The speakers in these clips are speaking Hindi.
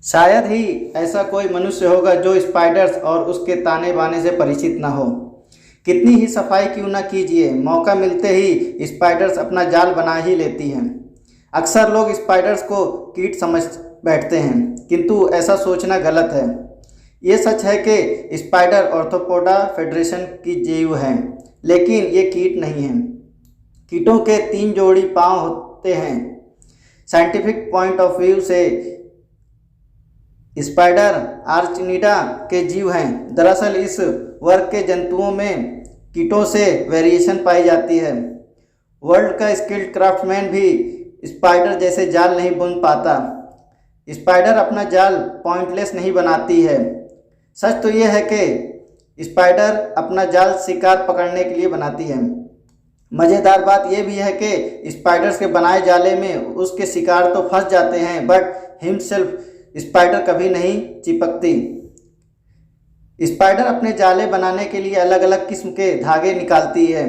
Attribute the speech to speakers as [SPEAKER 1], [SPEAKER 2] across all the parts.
[SPEAKER 1] शायद ही ऐसा कोई मनुष्य होगा जो स्पाइडर्स और उसके ताने बाने से परिचित न हो। कितनी ही सफाई क्यों न कीजिए, मौका मिलते ही स्पाइडर्स अपना जाल बना ही लेती हैं। अक्सर लोग स्पाइडर्स को कीट समझ बैठते हैं, किंतु ऐसा सोचना गलत है। ये सच है कि स्पाइडर ऑर्थोपोडा फेडरेशन की जीव हैं, लेकिन ये कीट नहीं हैं। कीटों के 3 जोड़ी पांव होते हैं। साइंटिफिक पॉइंट ऑफ व्यू से स्पाइडर आर्चनिडा के जीव हैं। दरअसल इस वर्ग के जंतुओं में कीटों से वेरिएशन पाई जाती है। वर्ल्ड का स्किल्ड क्राफ्टमैन भी स्पाइडर जैसे जाल नहीं बुन पाता। स्पाइडर अपना जाल पॉइंटलेस नहीं बनाती है। सच तो यह है कि स्पाइडर अपना जाल शिकार पकड़ने के लिए बनाती है। मज़ेदार बात यह भी है कि स्पाइडर्स के बनाए जाले में उसके शिकार तो फंस जाते हैं, बट हिमसेल्फ स्पाइडर कभी नहीं चिपकती। स्पाइडर अपने जाले बनाने के लिए अलग अलग किस्म के धागे निकालती है।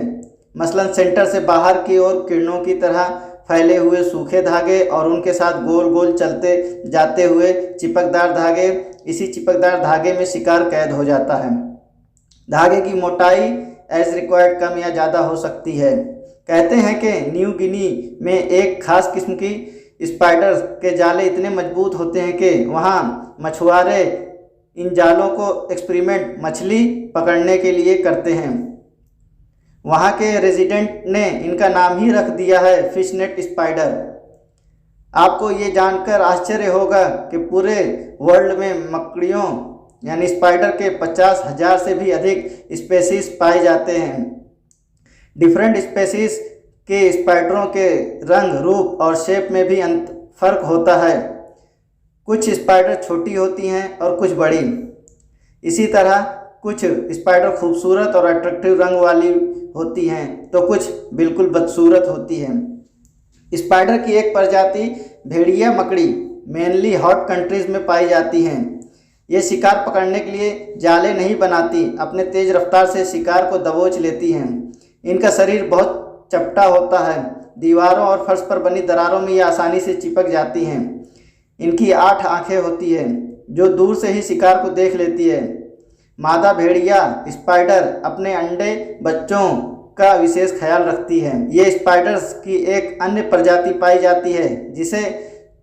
[SPEAKER 1] मसलन सेंटर से बाहर की ओर किरणों की तरह फैले हुए सूखे धागे और उनके साथ गोल गोल चलते जाते हुए चिपकदार धागे। इसी चिपकदार धागे में शिकार कैद हो जाता है। धागे की मोटाई एज रिक्वायर्ड कम या ज़्यादा हो सकती है। कहते हैं कि न्यू गिनी में एक खास किस्म की स्पाइडर के जाले इतने मजबूत होते हैं कि वहाँ मछुआरे इन जालों को एक्सपेरिमेंट मछली पकड़ने के लिए करते हैं। वहाँ के रेजिडेंट ने इनका नाम ही रख दिया है फिश नेट स्पाइडर। आपको ये जानकर आश्चर्य होगा कि पूरे वर्ल्ड में मकड़ियों यानी स्पाइडर के 50,000 से भी अधिक स्पेसीज पाए जाते हैं। डिफरेंट स्पेसीज के स्पाइडरों के रंग, रूप और शेप में भी फर्क होता है। कुछ स्पाइडर छोटी होती हैं और कुछ बड़ी। इसी तरह कुछ स्पाइडर खूबसूरत और अट्रैक्टिव रंग वाली होती हैं तो कुछ बिल्कुल बदसूरत होती हैं। स्पाइडर की एक प्रजाति भेड़िया मकड़ी मेनली हॉट कंट्रीज में पाई जाती हैं। ये शिकार पकड़ने के लिए जाले नहीं बनाती, अपने तेज रफ्तार से शिकार को दबोच लेती हैं। इनका शरीर बहुत चपटा होता है। दीवारों और फर्श पर बनी दरारों में ये आसानी से चिपक जाती हैं। इनकी 8 आंखें होती हैं जो दूर से ही शिकार को देख लेती है। मादा भेड़िया स्पाइडर अपने अंडे बच्चों का विशेष ख्याल रखती है। ये स्पाइडर्स की एक अन्य प्रजाति पाई जाती है जिसे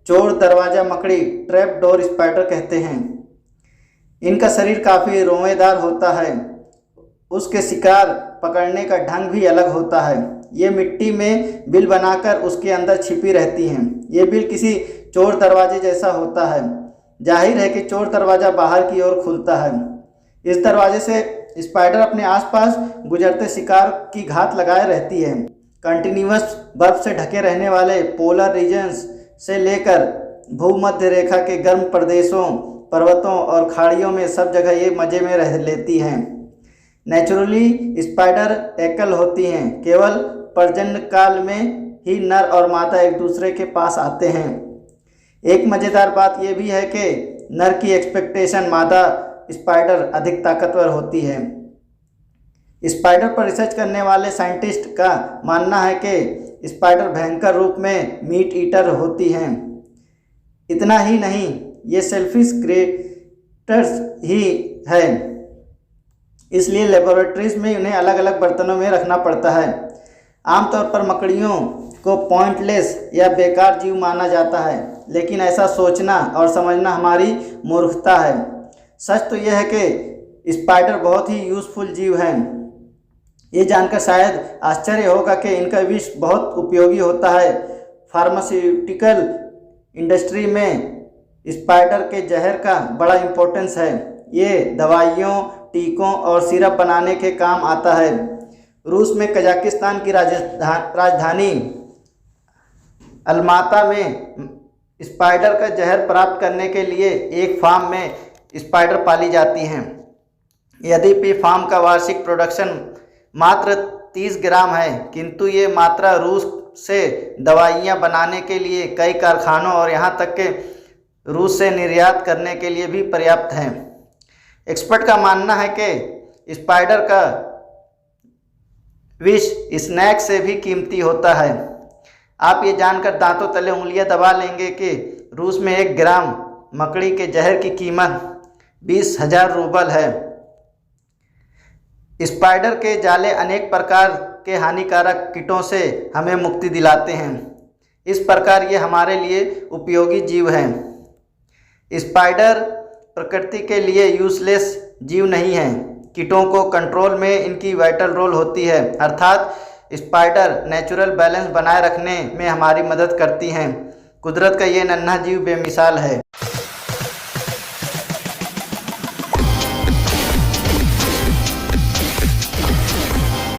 [SPEAKER 1] चोर दरवाजा मकड़ी ट्रैप डोर स्पाइडर कहते हैं। इनका शरीर काफ़ी रोएदार होता है। उसके शिकार पकड़ने का ढंग भी अलग होता है। ये मिट्टी में बिल बनाकर उसके अंदर छिपी रहती हैं। ये बिल किसी चोर दरवाजे जैसा होता है। जाहिर है कि चोर दरवाज़ा बाहर की ओर खुलता है। इस दरवाजे से स्पाइडर अपने आसपास गुजरते शिकार की घात लगाए रहती है। कंटिन्यूअस बर्फ से ढके रहने वाले पोलर रीजन्स से लेकर भूमध्य रेखा के गर्म प्रदेशों, पर्वतों और खाड़ियों में सब जगह ये मज़े में रह लेती हैं। नेचुरली स्पाइडर एकल होती हैं। केवल प्रजनन काल में ही नर और मादा एक दूसरे के पास आते हैं। एक मज़ेदार बात यह भी है कि नर की एक्सपेक्टेशन मादा स्पाइडर अधिक ताकतवर होती है। स्पाइडर पर रिसर्च करने वाले साइंटिस्ट का मानना है कि स्पाइडर भयंकर रूप में मीट ईटर होती हैं। इतना ही नहीं, ये सेल्फिश क्रिएटर्स ही है, इसलिए लेबोरेटरीज में उन्हें अलग अलग बर्तनों में रखना पड़ता है। आमतौर पर मकड़ियों को पॉइंटलेस या बेकार जीव माना जाता है, लेकिन ऐसा सोचना और समझना हमारी मूर्खता है। सच तो यह है कि स्पाइडर बहुत ही यूज़फुल जीव हैं। ये जानकर शायद आश्चर्य होगा कि इनका विष बहुत उपयोगी होता है। फार्मास्यूटिकल इंडस्ट्री में स्पाइडर के जहर का बड़ा इम्पोर्टेंस है। ये दवाइयों, टीकों और सिरप बनाने के काम आता है। रूस में कजाकिस्तान की राजधानी अलमाता में स्पाइडर का जहर प्राप्त करने के लिए एक फार्म में स्पाइडर पाली जाती हैं। यद्यपि फार्म का वार्षिक प्रोडक्शन मात्र 30 ग्राम है, किंतु ये मात्रा रूस से दवाइयाँ बनाने के लिए कई कारखानों और यहाँ तक के रूस से निर्यात करने के लिए भी पर्याप्त है। एक्सपर्ट का मानना है कि स्पाइडर का विष स्नैक से भी कीमती होता है। आप ये जानकर दांतों तले उंगलियां दबा लेंगे कि रूस में 1 ग्राम मकड़ी के जहर की कीमत 20,000 रूबल है। स्पाइडर के जाले अनेक प्रकार के हानिकारक कीटों से हमें मुक्ति दिलाते हैं। इस प्रकार ये हमारे लिए उपयोगी जीव हैं। स्पाइडर प्रकृति के लिए यूजलेस जीव नहीं हैं। कीटों को कंट्रोल में इनकी वाइटल रोल होती है, अर्थात स्पाइडर नेचुरल बैलेंस बनाए रखने में हमारी मदद करती हैं। कुदरत का ये नन्हा जीव बेमिसाल है।